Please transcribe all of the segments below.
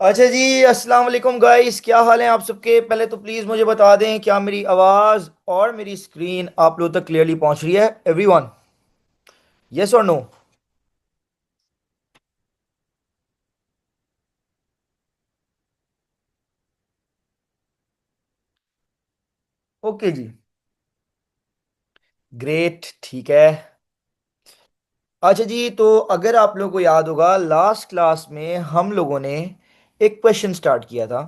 अच्छा जी, अस्सलाम वालेकुम गाइस। क्या हाल है आप सबके? पहले तो प्लीज़ मुझे बता दें, क्या मेरी आवाज़ और मेरी स्क्रीन आप लोगों तक क्लियरली पहुंच रही है? एवरीवन, यस और नो? ओके जी, ग्रेट, ठीक है। अच्छा जी, तो अगर आप लोगों को याद होगा, लास्ट क्लास में हम लोगों ने एक क्वेश्चन स्टार्ट किया था।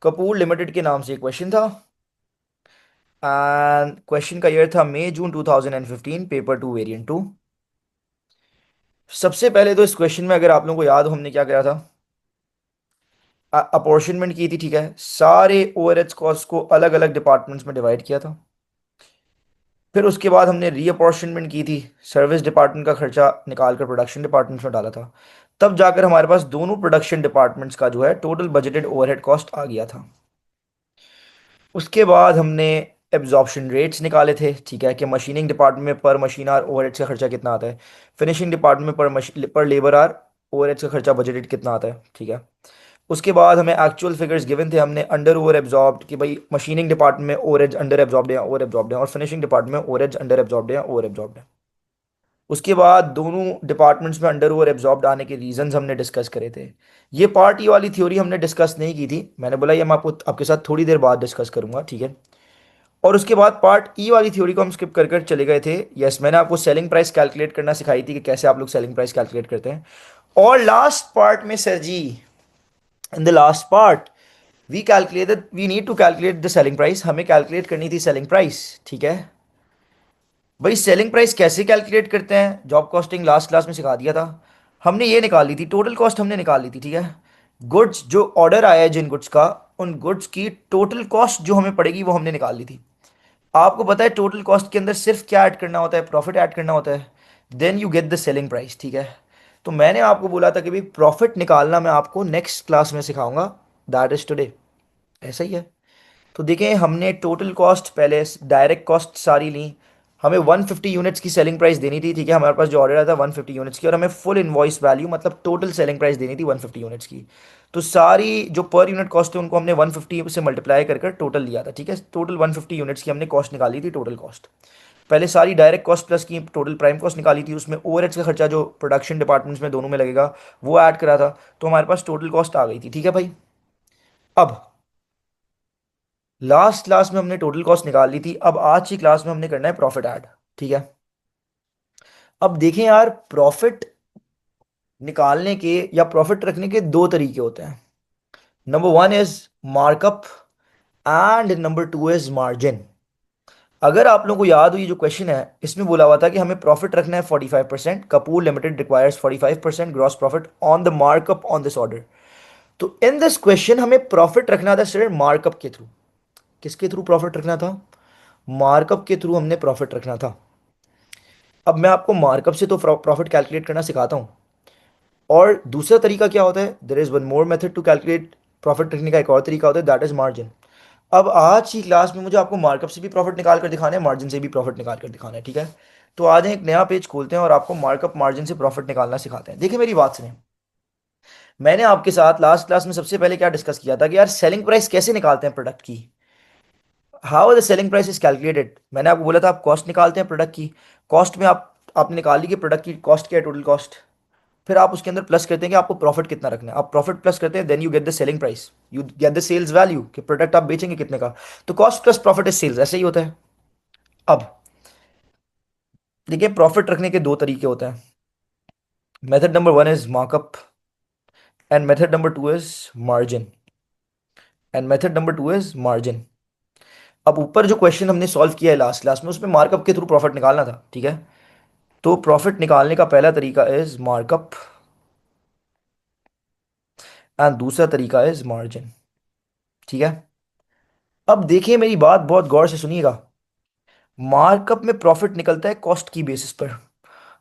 कपूर लिमिटेड के नाम से एक क्वेश्चन था, एंड क्वेश्चन का ईयर था मई जून 2015, पेपर टू वेरिएंट टू। सबसे पहले तो इस क्वेश्चन में अगर आप लोगों को याद हो, हमने क्या करा था? अपॉर्शनमेंट की थी, ठीक है। सारे ओवरहेड्स कॉस्ट को अलग अलग डिपार्टमेंट्स में डिवाइड किया था। फिर उसके बाद हमने रीअपॉर्शनमेंट की थी। सर्विस डिपार्टमेंट का खर्चा निकाल कर प्रोडक्शन डिपार्टमेंट में डाला था। तब जाकर हमारे पास दोनों प्रोडक्शन डिपार्टमेंट्स का जो है टोटल बजटेड ओवरहेड कॉस्ट आ गया था। उसके बाद हमने एब्जॉर्प्शन रेट्स निकाले थे, ठीक है, कि मशीनिंग डिपार्टमेंट में पर मशीन आर ओवरहेड्स का खर्चा कितना आता है। फिनिशिंग डिपार्टमेंट में पर लेबर आर ओवरहेड्स का खर्चा बजटेड कितना आता है, ठीक है। उसके बाद हमें एक्चुअल फिगर्स गिवन थे, हमने अंडर ओवर एब्जॉर्ब्ड कि भाई मशीनिंग डिपार्टमेंट में ओवरहेड्स अंडर एब्जॉर्ब्ड है, ओवर एब्जॉर्ब्ड है, और फिनिशिंग डिपार्टमेंट में ओवरहेड्स अंडर एब्जॉर्ब्ड है, ओवर एब्जॉर्ब्ड है। उसके बाद दोनों डिपार्टमेंट्स में अंडर ओवर एब्जॉर्ब्ड आने के रीजंस हमने डिस्कस करे थे। ये पार्ट, ये वाली थ्योरी हमने डिस्कस नहीं की थी, मैंने बोला ये मैं आपको आपके साथ थोड़ी देर बाद डिस्कस करूंगा, ठीक है। और उसके बाद पार्ट ई वाली थ्योरी को हम स्किप कर कर चले गए थे। यस, मैंने आपको सेलिंग प्राइस कैलकुलेट करना सिखाई थी कि कैसे आप लोग सेलिंग प्राइस कैलकुलेट करते हैं। और लास्ट पार्ट में sir ji, in the last part we need to calculate the selling price. हमें कैलकुलेट करनी थी सेलिंग प्राइस, ठीक है। भाई सेलिंग प्राइस कैसे कैलकुलेट करते हैं? जॉब कॉस्टिंग लास्ट क्लास में सिखा दिया था। हमने ये निकाल ली थी, टोटल कॉस्ट हमने निकाल ली थी, ठीक है। गुड्स जो ऑर्डर आया है जिन गुड्स का, उन गुड्स की टोटल कॉस्ट जो हमें पड़ेगी वो हमने निकाल ली थी। आपको पता है टोटल कॉस्ट के अंदर सिर्फ क्या ऐड करना होता है? प्रॉफिट ऐड करना होता है। Then you get the selling price, ठीक है। तो मैंने आपको बोला था कि भाई प्रॉफिट निकालना मैं आपको नेक्स्ट क्लास में सिखाऊंगा, दैट इज टुडे। ऐसा ही है। तो देखें, हमने टोटल कॉस्ट पहले डायरेक्ट कॉस्ट सारी ली। हमें 150 यूनिट्स की सेलिंग प्राइस देनी थी, ठीक है। हमारे पास जो ऑर्डर आया था 150 यूनिट्स की, और हमें फुल इनवॉइस वैल्यू मतलब टोटल सेलिंग प्राइस देनी थी 150 यूनिट्स की। तो सारी जो पर यूनिट कॉस्ट है उनको हमने 150 से मल्टीप्लाई कर कर टोटल लिया था, ठीक है। टोटल 150 यूनिट्स की हमने कॉस्ट निकाली थी, टोटल कॉस्ट। पहले सारी डायरेक्ट कॉस्ट प्लस की टोटल प्राइम कॉस्ट निकाली थी, उसमें ओवरहेड्स का खर्चा जो प्रोडक्शन डिपार्टमेंट्स में दोनों में लगेगा वो ऐड करा था। तो हमारे पास टोटल कॉस्ट आ गई थी, ठीक है भाई। अब लास्ट क्लास में हमने टोटल कॉस्ट निकाल ली थी, अब आज की क्लास में हमने करना है प्रॉफिट ऐड, ठीक है। अब देखें यार, प्रॉफिट निकालने के या प्रॉफिट रखने के दो तरीके होते हैं। Number one is markup and number two is margin. अगर आप लोगों को याद हो, ये जो क्वेश्चन है इसमें बोला हुआ था कि हमें प्रॉफिट रखना है 45%। Kapoor limited requires 45% gross profit on the markup on this order. तो इन दिस क्वेश्चन हमें प्रॉफिट रखना था सिर्फ मार्कअप के थ्रू। किसके थ्रू प्रॉफिट रखना था? मार्कअप के थ्रू हमने प्रॉफिट रखना था। अब मैं आपको मार्कअप से तो प्रॉफिट कैलकुलेट करना सिखाता हूँ। और दूसरा तरीका क्या होता है? There is one more method to calculate profit रखने का, एक और तरीका होता है, दैट इज मार्जिन। अब आज की क्लास में मुझे आपको मार्कअप से भी प्रॉफिट निकाल कर दिखाना है, मार्जिन से भी प्रॉफिट निकाल कर दिखाना है, ठीक है। तो आज एक नया पेज खोलते हैं और आपको मार्कअप मार्जिन से प्रॉफिट निकालना सिखाते हैं। देखिए मेरी बात सुने, मैंने आपके साथ लास्ट क्लास में सबसे पहले क्या डिस्कस किया था कि यार सेलिंग प्राइस कैसे निकालते हैं प्रोडक्ट की। How the selling price is calculated. मैंने आपको बोला था आप कॉस्ट निकालते हैं प्रोडक्ट की। कॉस्ट में आपने निकाल ली कि प्रोडक्ट की कॉस्ट क्या है, टोटल कॉस्ट। फिर आप उसके अंदर प्लस करते हैं कि आपको प्रॉफिट कितना रखना है। आप प्रॉफिट प्लस करते हैं, then you get the selling price, you get the sales value कि प्रोडक्ट आप बेचेंगे कितने का। तो cost plus profit is sales, ऐसे ही होता है। अब देखिए, प्रॉफिट रखने के दो तरीके होते हैं। Method number one is markup and method number two is margin. And method number two is margin. अब ऊपर जो क्वेश्चन हमने सॉल्व किया है लास्ट क्लास में, उसमें मार्कअप के थ्रू प्रॉफिट निकालना था, ठीक है। तो प्रॉफिट निकालने का पहला तरीका इज मार्कअप एंड दूसरा तरीका इज मार्जिन, ठीक है। अब देखिए मेरी बात बहुत गौर से सुनिएगा। मार्कअप में प्रॉफिट निकलता है कॉस्ट की बेसिस पर,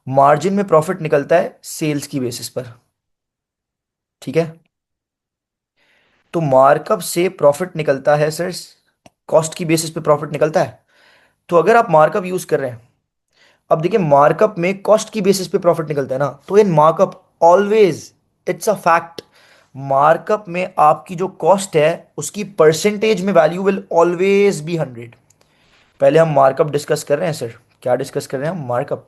मार्जिन में प्रॉफिट निकलता है सेल्स की बेसिस पर, ठीक है। तो मार्कअप से प्रॉफिट निकलता है सर, कॉस्ट की बेसिस पे प्रॉफिट निकलता है। तो अगर आप मार्कअप यूज कर रहे हैं, अब देखिए मार्कअप में कॉस्ट की बेसिस पे प्रॉफिट निकलता है ना, तो in markup always, it's a fact, markup में आपकी जो कॉस्ट है उसकी परसेंटेज में वैल्यू विल ऑलवेज बी 100। पहले हम मार्कअप डिस्कस कर रहे हैं सर। क्या डिस्कस कर रहे हैं हम? मार्कअप।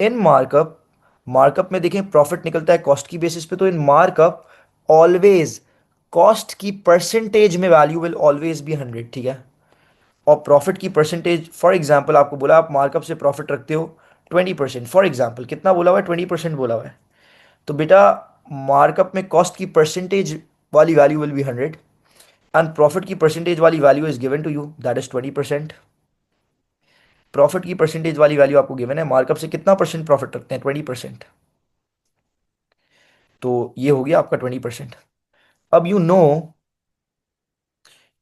इन मार्कअप, मार्कअप में देखें प्रॉफिट निकलता है कॉस्ट की बेसिस पे, तो इन मार्कअप ऑलवेज कॉस्ट की परसेंटेज में वैल्यू विल ऑलवेज बी 100, ठीक है। और प्रॉफिट की परसेंटेज, फॉर एग्जांपल आपको बोला आप मार्कअप से प्रॉफिट रखते हो 20%, फॉर एग्जांपल कितना बोला हुआ है? 20% बोला हुआ है। तो बेटा मार्कअप में कॉस्ट की परसेंटेज वाली value will be 100 and profit की परसेंटेज वाली value is given to you, that is 20%। Profit की परसेंटेज वाली वैल्यू आपको गिवन है, मार्कअप से कितना परसेंट प्रॉफिट रखते हैं? 20%। तो ये हो गया आपका 20%। अब यू नो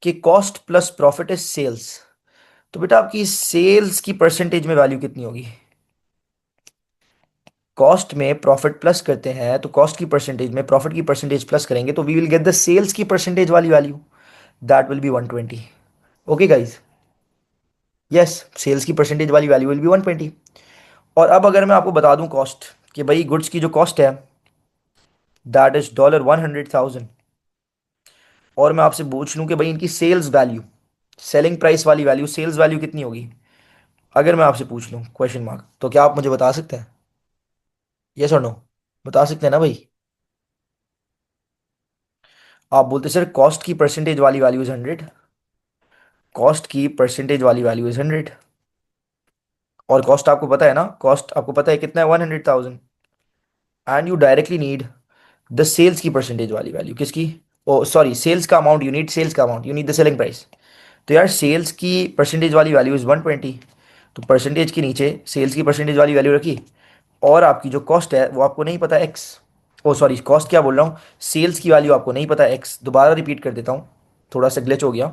कि cost plus profit is sales. तो बेटा आपकी सेल्स की परसेंटेज में वैल्यू कितनी होगी? कॉस्ट में प्रॉफिट प्लस करते हैं तो कॉस्ट की परसेंटेज में प्रॉफिट की परसेंटेज प्लस करेंगे तो we will get the sales की परसेंटेज वाली value, that will be 120। Okay guys? Yes, sales की परसेंटेज वाली वैल्यू विल बी 120। और अब अगर मैं आपको बता दूं कॉस्ट, कि भाई गुड्स की जो कॉस्ट है दैट इज $100,000, और मैं आपसे पूछ लूं कि भाई इनकी सेल्स वैल्यू, सेलिंग प्राइस वाली वैल्यू, सेल्स वैल्यू कितनी होगी, अगर मैं आपसे पूछ लूं क्वेश्चन मार्क, तो क्या आप मुझे बता सकते हैं? यस और नो? बता सकते हैं ना भाई? आप बोलते सर कॉस्ट की परसेंटेज वाली वैल्यू इज 100, कॉस्ट की परसेंटेज वाली वैल्यू इज 100, और कॉस्ट आपको पता है ना, कॉस्ट आपको पता है कितना है? 100,000। And you directly need the sales की परसेंटेज वाली वैल्यू, किसकी? ओ सॉरी, सेल्स का अमाउंट, यू नीड सेल्स का amount, you need the selling price. तो यार सेल्स की परसेंटेज वाली वैल्यू इज 120, तो परसेंटेज के नीचे सेल्स की परसेंटेज वाली वैल्यू रखी, और आपकी जो कॉस्ट है वो आपको नहीं पता एक्स, ओ सॉरी कॉस्ट क्या बोल रहा हूँ, सेल्स की वैल्यू आपको नहीं पता एक्स। दोबारा रिपीट कर देता हूँ, थोड़ा सा ग्लिच हो गया।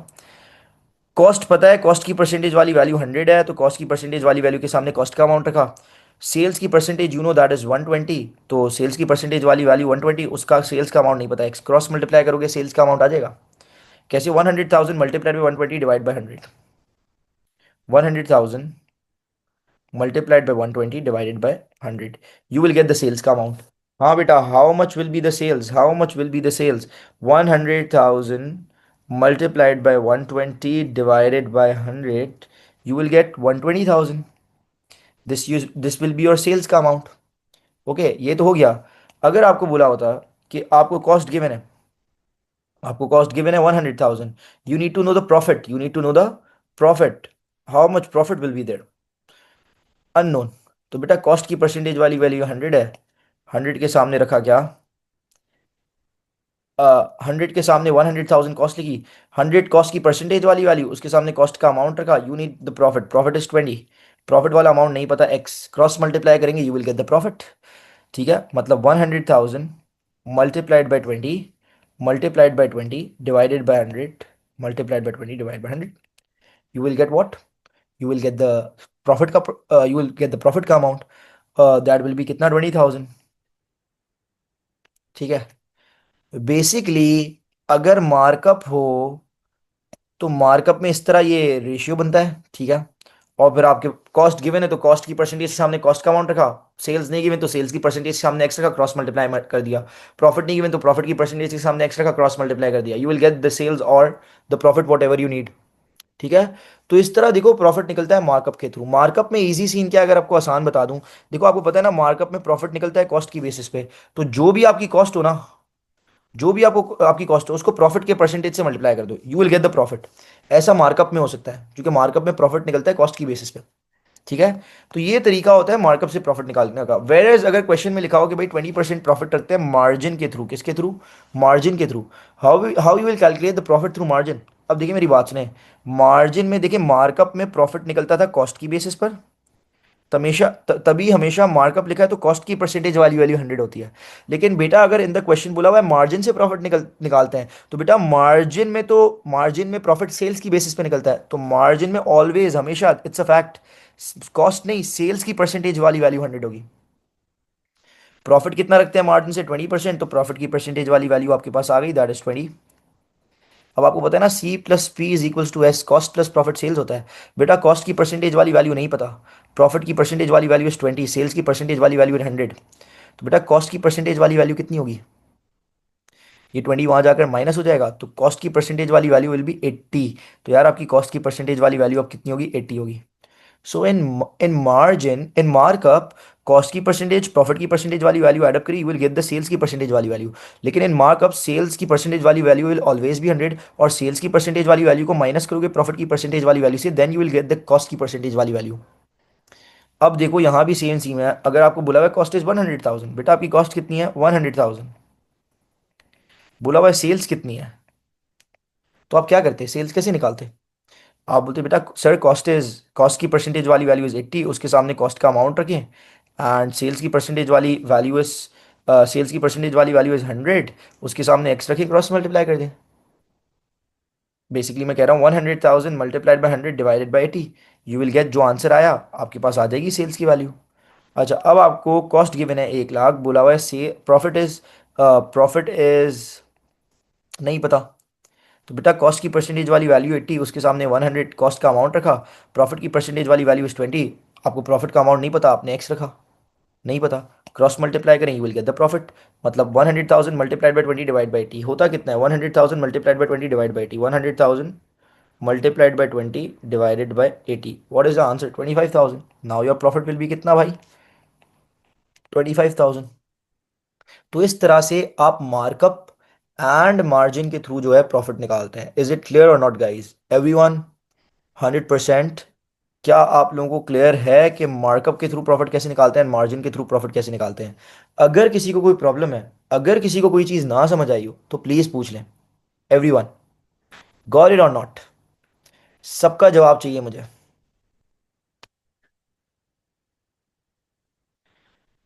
कॉस्ट पता है, कॉस्ट की परसेंटेज वाली वैल्यू 100 है, तो कॉस्ट की परसेंटेज वाली वैल्यू के सामने कॉस्ट का अमाउंट रखा। सेल्स की percentage you know that is 120, तो सेल्स की परसेंटेज वाली वैल्यू 120, उसका सेल्स का अमाउंट नहीं पता एक्स, क्रॉस मल्टीप्लाई करोगे सेल्स का अमाउंट आ जाएगा। कैसे? 100,000 multiplied by 120 divide by 100, 100,000 multiplied by 120 divided by 100, you will get the sales का amount। हाँ बेटा, how much will be the sales, how much will be the sales? 100,000 multiplied by 120 divided by 100, you will get 120,000। this will be your sales का amount। Okay, ये तो हो गया। अगर आपको बोला होता कि आपको कॉस्ट गिवन है, आपको कॉस्ट गिवन है 100,000, you need to know the profit, you need to know the profit, how much profit will be there, unknown. तो बेटा कॉस्ट की परसेंटेज वाली वैल्यू 100 है, 100 के सामने रखा क्या? 100 के सामने 100,000 कॉस्ट लिखी, 100 कॉस्ट की परसेंटेज वाली वैल्यू, उसके सामने कॉस्ट का अमाउंट रखा, you need the profit, profit is 20, profit वाला अमाउंट नहीं पता एक्स, क्रॉस मल्टीप्लाई करेंगे you will get the profit. ठीक है, मतलब 100,000 multiplied by 20 multiplied by 20 divided by 100 multiplied by 20 divide by 100, you will get what? You will get the profit का, you will get the profit का amount, that will be कितना? 20,000। ठीक है, basically अगर markup हो तो मार्कअप में इस तरह ये रेशियो बनता है, ठीक है। और फिर आपके कॉस्ट गिवन है तो कॉस्ट की परसेंटेज के सामने कॉस्ट का अमाउंट रखा, सेल्स नहीं गिवन तो सेल्स की परसेंटेज के सामने एक्स रखा, क्रॉस मल्टीप्लाई कर दिया। प्रॉफिट नहीं गिवन तो प्रॉफिट की परसेंटेज के सामने एक्स रखा, क्रॉस मल्टीप्लाई कर दिया, you will get the sales और the profit whatever you need. ठीक है, तो इस तरह देखो प्रॉफिट निकलता है मार्कअप के थ्रू। मार्कअप में इजी सीन क्या है, अगर आपको आसान बता दूं, देखो आपको पता है ना मार्कअप में प्रॉफिट निकलता है कॉस्ट की बेसिस पे, तो जो भी आपकी कॉस्ट हो ना, जो भी आपको आपकी कॉस्ट है उसको प्रॉफिट के परसेंटेज से मल्टीप्लाई कर दो, you will get the profit. ऐसा मार्कअप में हो सकता है क्योंकि मार्कअप में प्रॉफिट निकलता है कॉस्ट की बेसिस पे। ठीक है, तो ये तरीका होता है मार्कअप से प्रॉफिट निकालने का। वेर एज अगर क्वेश्चन में लिखा हो कि भाई 20% प्रॉफिट रखते हैं मार्जिन के थ्रू, किसके थ्रू? मार्जिन के through. How you will calculate the profit through margin? अब देखिए मेरी बात सुने, मार्जिन में देखिए मार्कअप में प्रॉफिट निकलता था कॉस्ट की बेसिस पर, तभी हमेशा मार्कअप लिखा है तो कॉस्ट की परसेंटेज वाली वैल्यू 100 होती है। लेकिन बेटा अगर इन द क्वेश्चन बोला हुआ है मार्जिन से प्रॉफिट निकालते हैं, तो बेटा मार्जिन में प्रॉफिट सेल्स की बेसिस पे निकलता है, तो मार्जिन में ऑलवेज हमेशा इट्स अ फैक्ट कॉस्ट नहीं सेल्स की परसेंटेज वाली वैल्यू 100 होगी। प्रॉफिट कितना रखते हैं मार्जिन से? 20%, तो प्रॉफिट की परसेंटेज वाली वैल्यू आपके पास आ गई, दैट इज 20। अब आपको पता है ना C plus P is equals to S, cost plus profit sales होता है। बेटा कॉस्ट की परसेंटेज वाली वैल्यू नहीं पता, प्रॉफिट की परसेंटेज वाली वैल्यू इज 20, सेल्स की परसेंटेज वाली वैल्यू इज 100, तो बेटा कॉस्ट की परसेंटेज वाली वैल्यू कितनी होगी? ये 20 वहाँ जाकर माइनस हो जाएगा, तो कॉस्ट की परसेंटेज वाली वैल्यू विल बी 80। तो यार आपकी कॉस्ट की परसेंटेज वाली वैल्यू अब कितनी होगी, 80 होगी। So in margin, in markup, cost की परसेंटेज, प्रॉफिट की परसेंटेज वाली वैल्यू एड अप करी, you will get the sales की परसेंटेज वाली वैल्यू। लेकिन इन मार्कअप सेल्स की परसेंटेज वाली वैल्यू विल ऑलवेज बी 100, और सेल्स की परसेंटेज वाली वैल्यू को माइनस करोगे प्रॉफिट की परसेंटेज वाली वैल्यू से, then you will get the cost की परसेंटेज वाली वैल्यू। अब देखो यहाँ भी सेम सीन है, अगर आपको बोला हुआ कॉस्ट इज 100,000, बेटा आपकी कॉस्ट कितनी है, 100,000। बोला हुआ सेल्स कितनी है, तो आप क्या करते, सेल्स कैसे निकालते? आप बोलते बेटा सर कॉस्ट की परसेंटेज वाली वैल्यू इज 80, उसके सामने कॉस्ट का अमाउंट रखें, एंड सेल्स की परसेंटेज वाली वैल्यू इज, सेल्स की परसेंटेज वाली वैल्यू इज 100, उसके सामने एक्स रखें, क्रॉस मल्टीप्लाई कर दें। बेसिकली मैं कह रहा हूँ 100,000 multiplied by 100 divided by 80, you will gate, जो आंसर आया आपके पास आ जाएगी सेल्स की वैल्यू। अच्छा अब आपको कॉस्ट गिवन है 1 लाख, बोला हुआ है से प्रॉफिट इज नहीं पता, तो बेटा कॉस्ट की परसेंटेज वाली वैल्यू 80, उसके सामने 100 कॉस्ट का अमाउंट रखा, प्रॉफिट की परसेंटेज वाली वैल्यू इज 20, आपको प्रॉफिट का अमाउंट नहीं पता, आपने एक्स रखा, नहीं पता, क्रॉस मल्टीप्लाई करें, you will get the profit. मतलब 100,000 मल्टीप्लाइड बाई 20 डिवाइड बाई 80 होता कितना है, 100,000 multiplied by 20 divide by 80, 100,000 multiplied by 20 divided by 80, what is the answer, 25,000। Now your profit will be कितना भाई, 25,000। तो इस तरह से आप मार्कअप एंड मार्जिन के थ्रू जो है प्रॉफिट निकालते हैं। इज इट क्लियर और नॉट गाइज, एवरीवन? 100%? क्या आप लोगों को क्लियर है कि मार्कअप के थ्रू प्रॉफिट कैसे निकालते हैं, मार्जिन के थ्रू प्रॉफिट कैसे निकालते हैं? अगर किसी को कोई प्रॉब्लम है, अगर किसी को कोई चीज़ ना समझ आई हो तो प्लीज़ पूछ लें। एवरीवन गॉट इट और नॉट? सबका जवाब चाहिए मुझे।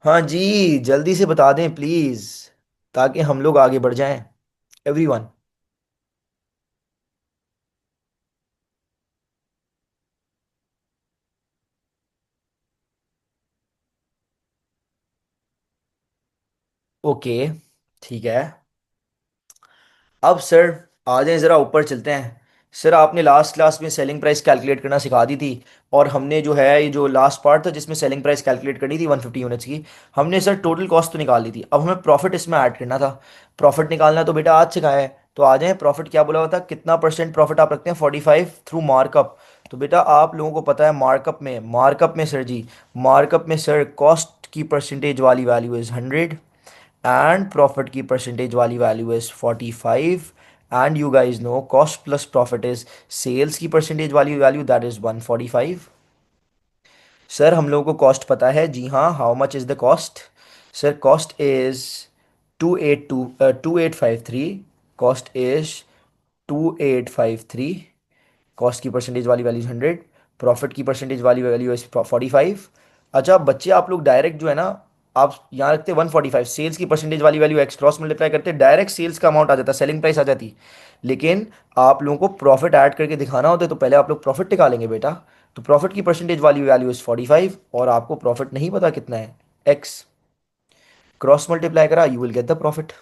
हाँ जी, जल्दी से बता दें प्लीज़, ताकि हम लोग आगे बढ़ जाएं। एवरीवन। ओके, ठीक है। अब सर आ जाएं, ज़रा ऊपर चलते हैं। सर आपने लास्ट क्लास में सेलिंग प्राइस कैलकुलेट करना सिखा दी थी, और हमने जो है ये जो लास्ट पार्ट था जिसमें सेलिंग प्राइस कैलकुलेट करनी थी 150 यूनिट्स की, हमने सर टोटल कॉस्ट तो निकाल ली थी, अब हमें प्रॉफिट इसमें ऐड करना था। प्रॉफिट निकालना तो बेटा आज सिखाया है, तो आ जाएं। प्रॉफिट क्या बोला हुआ था, कितना परसेंट प्रॉफिट आप रखते हैं, 45 थ्रू मार्कअप। तो बेटा आप लोगों को पता है मार्कअप में सर जी, मार्कअप में सर कॉस्ट की परसेंटेज वाली वैल्यू इज़ 100, and profit की percentage वाली value is 45, and you guys know cost plus profit is sales की percentage वाली value, that is 145। सर हम लोगों को कॉस्ट पता है जी हाँ, how much is the cost? Sir cost is 2853, cost is 2853, cost की परसेंटेज वाली वैल्यू 100, प्रॉफिट की परसेंटेज वाली वैल्यू इज 45। अच्छा बच्चे आप लोग डायरेक्ट जो है ना, आप यहाँ रखते 145, सेल्स की परसेंटेज वाली वैल्यू एक्स, क्रॉस मल्टीप्लाई करते डायरेक्ट सेल्स का अमाउंट आ जाता, सेलिंग प्राइस आ जाती। लेकिन आप लोगों को प्रॉफिट ऐड करके दिखाना होता है, तो पहले आप लोग प्रॉफिट निकालेंगे बेटा। तो प्रॉफिट की परसेंटेज वाली वैल्यू इज 45, और आपको प्रॉफिट नहीं पता कितना है, एक्स, क्रॉस मल्टीप्लाई करा, you will get the profit.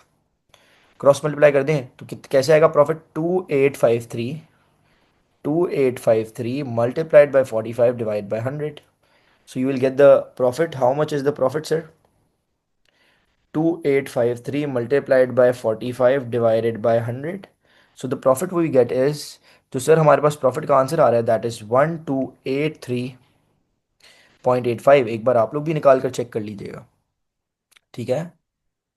Cross multiply कर दें तो कैसे आएगा profit, 2853 multiplied by 45 divided by 100. So you will get the profit. How much is the profit, sir? 2853 multiplied by 45 divided by 100. So the profit we get is, तो sir हमारे पास profit का answer आ रहा है, दैट इज 1283.85। एक बार आप लोग भी निकाल कर चेक कर लीजिएगा, ठीक है।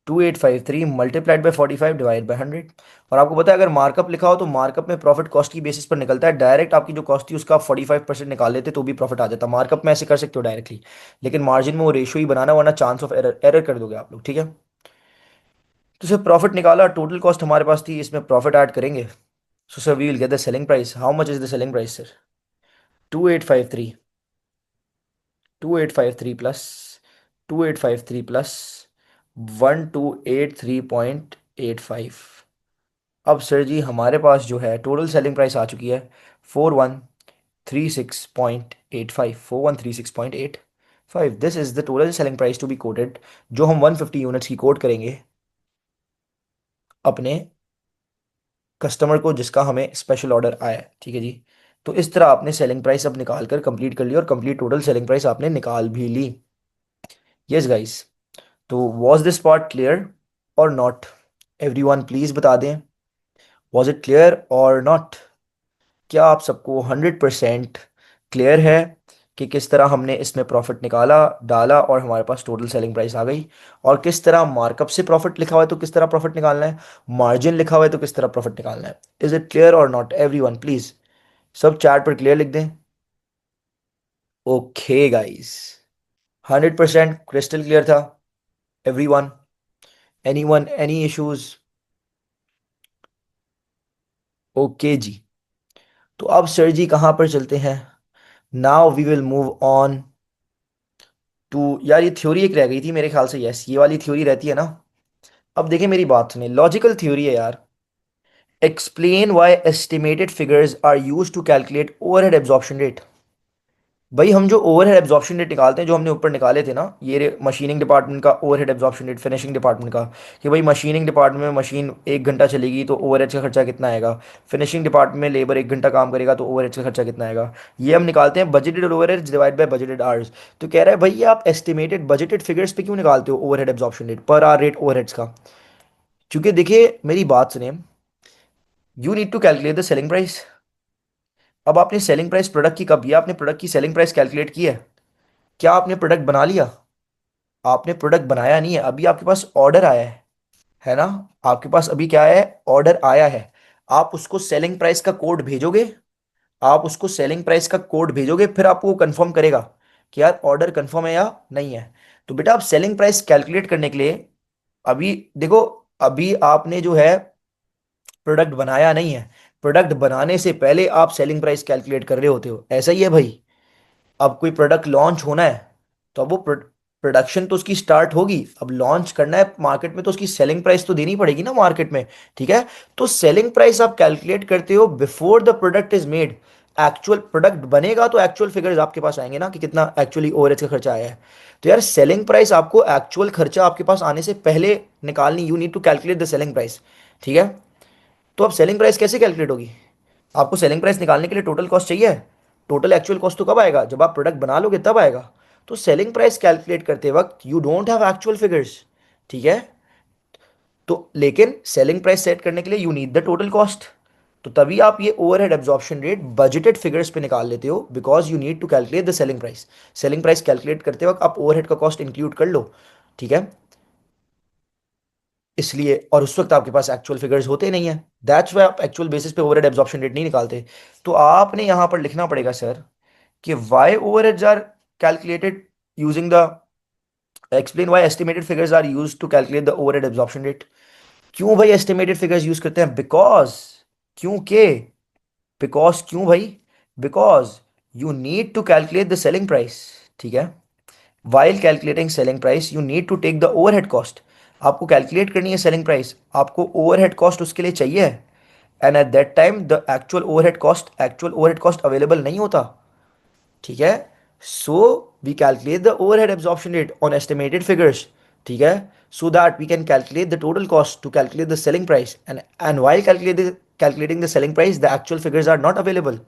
2853 मल्टीप्लाइड बाई 45 डिवाइड बाई 100। और आपको पता है अगर मार्कअप लिखा हो तो मार्कअप में प्रॉफिट कॉस्ट की बेसिस पर निकलता है, डायरेक्ट आपकी जो कॉस्ट थी उसका 45% निकाल लेते तो भी प्रॉफिट आ जाता। मार्कअप में ऐसे कर सकते हो डायरेक्टली, लेकिन मार्जिन में वो रेशियो ही बनाना, वरना चांस ऑफ एरर एरर कर दोगे आप लोग, ठीक है। तो सर प्रॉफिट निकाला, टोटल कॉस्ट हमारे पास थी, इसमें प्रॉफिट ऐड करेंगे। So sir we will get the selling price. How much is the selling price sir? 2853, 2853 plus 2853 plus 1283.85। अब सर जी हमारे पास जो है टोटल सेलिंग प्राइस आ चुकी है 4136.85, 4136.85। This is the total selling price to be quoted, जो हम 150 units की coat करेंगे अपने कस्टमर को जिसका हमें स्पेशल ऑर्डर आया है, ठीक है जी। तो इस तरह आपने सेलिंग प्राइस अब निकाल कर कंप्लीट कर ली, और कंप्लीट टोटल सेलिंग प्राइस आपने निकाल भी ली। यस गाइस, तो वॉज दिस पार्ट क्लियर और नॉट? एवरीवन प्लीज बता दें, वॉज इट क्लियर और नॉट? क्या आप सबको 100% क्लियर है कि किस तरह हमने इसमें प्रॉफिट निकाला, डाला और हमारे पास टोटल सेलिंग प्राइस आ गई? और किस तरह मार्कअप से प्रॉफिट लिखा हुआ है तो किस तरह प्रॉफिट निकालना है, मार्जिन लिखा हुआ है तो किस तरह प्रॉफिट निकालना है? इज इट क्लियर और नॉट एवरीवन? प्लीज सब चैट पर क्लियर लिख दें। ओके गाइस, 100% क्रिस्टल क्लियर था everyone? Anyone any issues? Okay जी। तो अब सर जी कहाँ पर चलते हैं? Now we will move on to, यार ये थ्योरी एक रह गई थी मेरे ख्याल से, यस ये वाली थ्योरी रहती है ना। अब देखिए मेरी बात सुनिए, लॉजिकल थ्योरी है यार। Explain why estimated figures are used to calculate overhead absorption rate. भाई हम जो ओवरहेड एब्जॉर्प्शन रेट निकालते हैं, जो हमने ऊपर निकाले थे ना, ये मशीनिंग डिपार्टमेंट का overhead absorption rate, finishing department का, कि भाई मशीनिंग डिपार्टमेंट में मशीन 1 घंटा चलेगी तो ओवरहेड का खर्चा कितना आएगा, फिनिशिंग डिपार्टमेंट में लेबर 1 घंटा काम करेगा तो ओवरहेड का खर्चा कितना आएगा। ये हम निकालते हैं budgeted overhead divide by budgeted hours. तो कह रहा है भाई ये आप एस्टिमेटेड बजटेड फिगर्स पे क्यों निकालते हो overhead absorption rate, per hour rate overheads का? क्योंकि देखिए मेरी बात सुनिए, you need to calculate the selling price. अब आपने सेलिंग प्राइस प्रोडक्ट की कब किया? आपने प्रोडक्ट की सेलिंग प्राइस कैलकुलेट की है? क्या आपने प्रोडक्ट बना लिया? आपने प्रोडक्ट बनाया नहीं है, अभी आपके पास ऑर्डर आया है ना? आपके पास अभी क्या है? ऑर्डर आया है। आप उसको सेलिंग प्राइस का कोड भेजोगे, आप उसको सेलिंग प्राइस का कोड भेजोगे, फिर आपको वो कंफर्म करेगा कि यार ऑर्डर कंफर्म है या नहीं है। तो बेटा आप सेलिंग प्राइस कैलकुलेट करने के लिए, अभी देखो, अभी आपने जो है प्रोडक्ट बनाया नहीं है, प्रोडक्ट बनाने से पहले आप सेलिंग प्राइस कैलकुलेट कर रहे होते हो, ऐसा ही है भाई। अब कोई प्रोडक्ट लॉन्च होना है तो अब वो प्रोडक्शन तो उसकी स्टार्ट होगी, अब लॉन्च करना है मार्केट में तो उसकी सेलिंग प्राइस तो देनी पड़ेगी ना मार्केट में। ठीक है, तो सेलिंग प्राइस आप कैलकुलेट करते हो before the product is made. Actual product बनेगा तो एक्चुअल फिगर्स आपके पास आएंगे ना कि कितना एक्चुअली ओवरहेड का खर्चा आया है। तो यार सेलिंग प्राइस आपको एक्चुअल खर्चा आपके पास आने से पहले निकालनी, you need to calculate the selling price. ठीक है, तो अब सेलिंग प्राइस कैसे कैलकुलेट होगी? आपको सेलिंग प्राइस निकालने के लिए टोटल कॉस्ट चाहिए। टोटल एक्चुअल कॉस्ट तो कब आएगा? जब आप प्रोडक्ट बना लोगे तब आएगा। तो सेलिंग प्राइस कैलकुलेट करते वक्त you don't have actual figures. ठीक है, तो लेकिन सेलिंग प्राइस सेट करने के लिए you need the total cost. तो तभी आप ये overhead absorption rate budgeted figures पे निकाल लेते हो, because you need to calculate the selling price. Selling price calculate करते वक्त आप ओवरहेड का कॉस्ट इंक्लूड कर लो। ठीक है, इसलिए, और उस वक्त आपके पास एक्चुअल फिगर्स होते नहीं है, दैट्स वाई आप एक्चुअल बेसिस पे ओवरहेड एब्जॉर्प्शन रेट नहीं निकालते। तो आपने यहां पर लिखना पड़ेगा सर कि why overheads are calculated using the, explain why estimated figures are used to calculate the overhead absorption rate. क्यों भाई एस्टिमेटेड फिगर्स यूज करते हैं? बिकॉज, क्योंकि, बिकॉज क्यों भाई? Because you need to calculate the selling price. ठीक है, while calculating selling price you need to take the overhead cost. आपको कैलकुलेट करनी है सेलिंग प्राइस, आपको ओवरहेड कॉस्ट उसके लिए चाहिए, and at that time the actual overhead cost available नहीं होता। ठीक है, so we calculate the overhead absorption rate on estimated figures. ठीक है, so that we can calculate the total cost to calculate the selling price, and while calculating the selling price the actual figures are not available.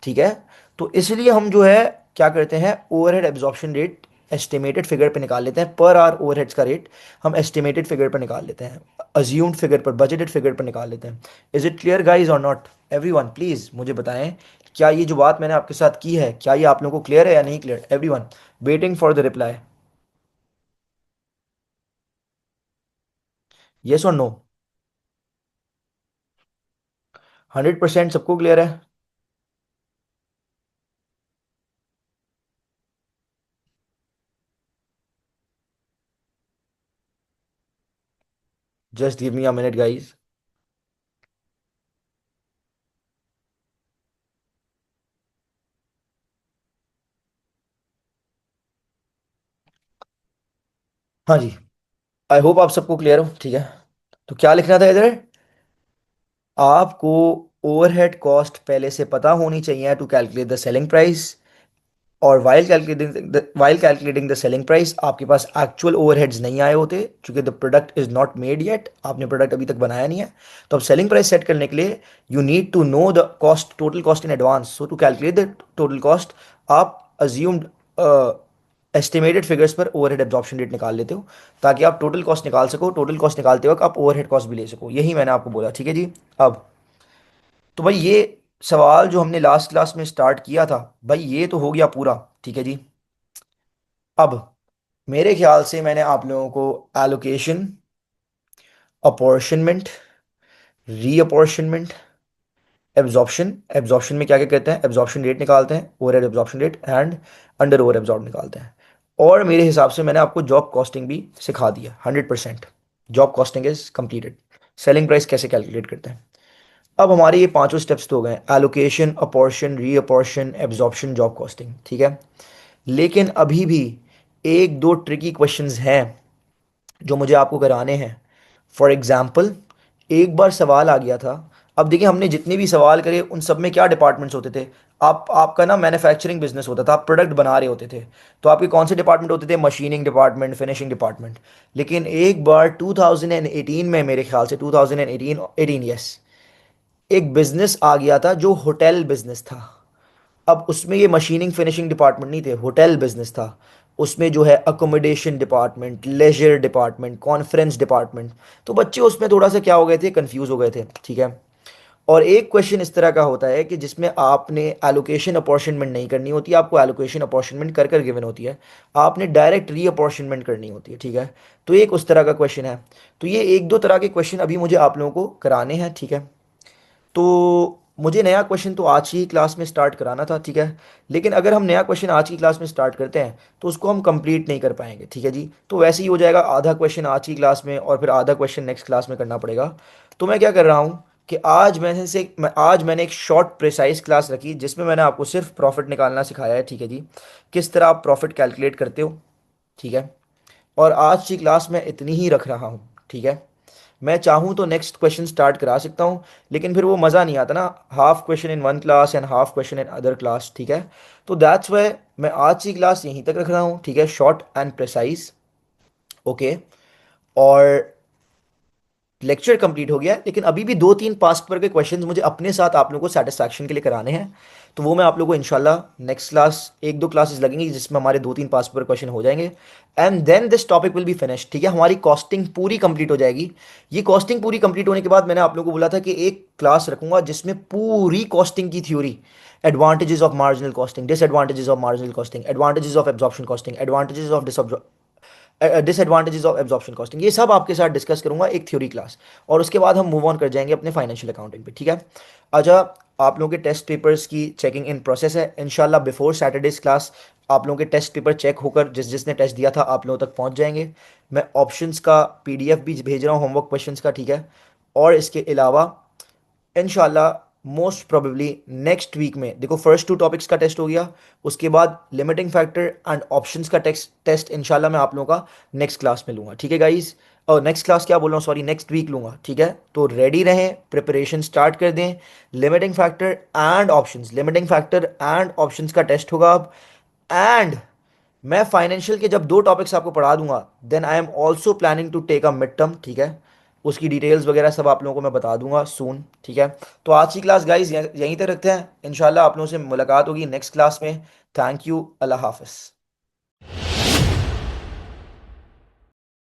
ठीक है, तो इसलिए हम जो है क्या करते हैं, overhead absorption rate estimated figure पे निकाल लेते हैं, पर आवर ओवरहेड्स का रेट हम एस्टिमेटेड फिगर पर निकाल लेते हैं, अज्यूम्ड फिगर पर, बजटेड फिगर पर निकाल लेते हैं। इज इट क्लियर गाइज और नॉट? एवरीवन प्लीज मुझे बताएं, क्या ये जो बात मैंने आपके साथ की है, क्या ये आप लोगों को क्लियर है या नहीं clear? Everyone waiting for the reply, yes और नो? 100% सबको क्लियर है? Just give me a minute guys. हाँ जी, आई होप आप सबको क्लियर हो। ठीक है, तो क्या लिखना था इधर? आपको ओवरहेड कॉस्ट पहले से पता होनी चाहिए to calculate the selling price, और while calculating the selling price आपके पास एक्चुअल ओवरहेड्स नहीं आए होते, क्योंकि the product is not made yet, आपने प्रोडक्ट अभी तक बनाया नहीं है। तो अब सेलिंग प्राइस सेट करने के लिए you need to know the cost, total cost in advance. So to calculate the total cost, आप अज्यूम्ड एस्टिमेटेड फिगर्स पर ओवरहेड एब्जॉर्प्शन रेट निकाल लेते हो, ताकि आप टोटल कॉस्ट निकाल सको, टोटल कॉस्ट निकालते वक्त आप ओवरहेड कॉस्ट भी ले सको। यही मैंने आपको बोला, ठीक है जी। अब तो भाई ये सवाल जो हमने लास्ट क्लास में स्टार्ट किया था, भाई ये तो हो गया पूरा, ठीक है जी। अब मेरे ख्याल से मैंने आप लोगों को एलोकेशन, अपॉर्शनमेंट, रीअपॉर्शनमेंट, एब्जॉर्प्शन, एब्जॉर्प्शन में क्या क्या कहते हैं, एब्जॉर्प्शन रेट निकालते हैं, overhead absorption rate and under over absorb निकालते हैं। और मेरे हिसाब से मैंने आपको जॉब कॉस्टिंग भी सिखा दिया 100%। Job costing is completed. Selling price कैसे कैलकुलेट करते हैं। अब हमारे ये पांचों स्टेप्स तो हो गए, allocation, apportionment, reapportionment, absorption, job costing, ठीक है। लेकिन अभी भी एक दो ट्रिकी क्वेश्चंस हैं जो मुझे आपको कराने हैं। फॉर एग्जाम्पल, एक बार सवाल आ गया था। अब देखिए, हमने जितने भी सवाल करे उन सब में क्या डिपार्टमेंट्स होते थे। आपका ना मैन्युफैक्चरिंग बिजनेस होता था, आप प्रोडक्ट बना रहे होते थे। तो आपके कौन से डिपार्टमेंट होते थे, मशीनिंग डिपार्टमेंट, फिनिशिंग डिपार्टमेंट। लेकिन एक बार 2018 में, मेरे ख्याल से 2018 18, यस, एक बिजनेस आ गया था जो होटल बिजनेस था। अब उसमें ये मशीनिंग फिनिशिंग डिपार्टमेंट नहीं थे, होटल बिजनेस था। उसमें जो है accommodation department, leisure department, conference department. तो बच्चे उसमें थोड़ा सा क्या हो गए थे, कंफ्यूज हो गए थे, ठीक है। और एक क्वेश्चन इस तरह का होता है कि जिसमें आपने एलोकेशन अपॉर्शनमेंट नहीं करनी होती, आपको एलोकेशन अपॉर्शनमेंट कर कर गिवन होती है। आपने डायरेक्ट री अपॉर्शनमेंट करनी होती है, ठीक है। तो एक उस तरह का क्वेश्चन है। तो ये एक दो तरह के क्वेश्चन अभी मुझे आप लोगों को कराने हैं, ठीक है। तो मुझे नया क्वेश्चन तो आज ही क्लास में स्टार्ट कराना था, ठीक है। लेकिन अगर हम नया क्वेश्चन आज की क्लास में स्टार्ट करते हैं तो उसको हम कंप्लीट नहीं कर पाएंगे, ठीक है जी। तो वैसे ही हो जाएगा, आधा क्वेश्चन आज की क्लास में और फिर आधा क्वेश्चन नेक्स्ट क्लास में करना पड़ेगा। तो मैं क्या कर रहा हूँ कि आज मैंने एक शॉर्ट प्रिसाइज क्लास रखी जिसमें मैंने आपको सिर्फ प्रॉफिट निकालना सिखाया है, ठीक है जी। किस तरह आप प्रॉफिट कैलकुलेट करते हो, ठीक है। और आज की क्लास में इतनी ही रख रहा हूँ, ठीक है। मैं चाहूँ तो नेक्स्ट क्वेश्चन स्टार्ट करा सकता हूँ, लेकिन फिर वो मज़ा नहीं आता ना, half question in one class and half question in other class, ठीक है। तो दैट्स वाई मैं आज की क्लास यहीं तक रख रहा हूँ, ठीक है, शॉर्ट एंड प्रिसाइज। ओके। और लेक्चर कंप्लीट हो गया है, लेकिन अभी भी दो तीन पास्ट पर के क्वेश्चंस मुझे अपने साथ आप लोगों को सेटिस्फैक्शन के लिए कराने हैं। तो वो मैं आप लोगों को इंशाल्लाह नेक्स्ट क्लास, एक दो क्लासेस लगेंगी जिसमें हमारे दो तीन पास्ट पर क्वेश्चन हो जाएंगे। And then this topic will be finish, ठीक है। हमारी कॉस्टिंग पूरी कंप्लीट हो जाएगी। ये कॉस्टिंग पूरी कंप्लीट होने के बाद मैंने आप लोगों को बोला था कि एक क्लास रखूंगा जिसमें पूरी कॉस्टिंग की theory, advantages of marginal costing, disadvantages of marginal costing, advantages of absorption costing, advantages of disadvantages of absorption costing, ये सब आपके साथ डिस्कस करूंगा एक थ्योरी क्लास। और उसके बाद हम मूव ऑन कर जाएंगे अपने फाइनेंशियल अकाउंटिंग पे, ठीक है। अच्छा, आप लोगों के टेस्ट पेपर्स की चेकिंग इन प्रोसेस है, इंशाल्लाह बिफोर सैटरडेज क्लास आप लोगों के टेस्ट पेपर चेक होकर जिसने टेस्ट दिया था आप लोगों तक पहुंच जाएंगे। मैं ऑप्शंस का पीडीएफ भी भेज रहा हूँ, होमवर्क क्वेश्चंस का, ठीक है। और इसके अलावा इनशाला मोस्ट प्रोबेबली नेक्स्ट वीक में, देखो फर्स्ट टू टॉपिक्स का टेस्ट हो गया, उसके बाद लिमिटिंग फैक्टर एंड ऑप्शंस का टेस्ट इंशाल्लाह मैं आप लोगों का नेक्स्ट क्लास में लूंगा, ठीक है गाइस। और नेक्स्ट क्लास क्या बोल रहा हूँ, सॉरी, नेक्स्ट वीक लूंगा, ठीक है। तो रेडी रहें, प्रिपरेशन स्टार्ट कर दें। Limiting factor and options, limiting factor and options का टेस्ट होगा अब। एंड मैं फाइनेंशियल के जब दो टॉपिक्स आपको पढ़ा दूंगा, then I am also planning to take a mid term, ठीक है। उसकी डिटेल्स वगैरह सब आप लोगों को मैं बता दूंगा सून, ठीक है। तो आज की क्लास गाइज यहीं तक रखते हैं, इंशाल्लाह आप लोगों से मुलाकात होगी नेक्स्ट क्लास में। थैंक यू, अल्लाह हाफिज़।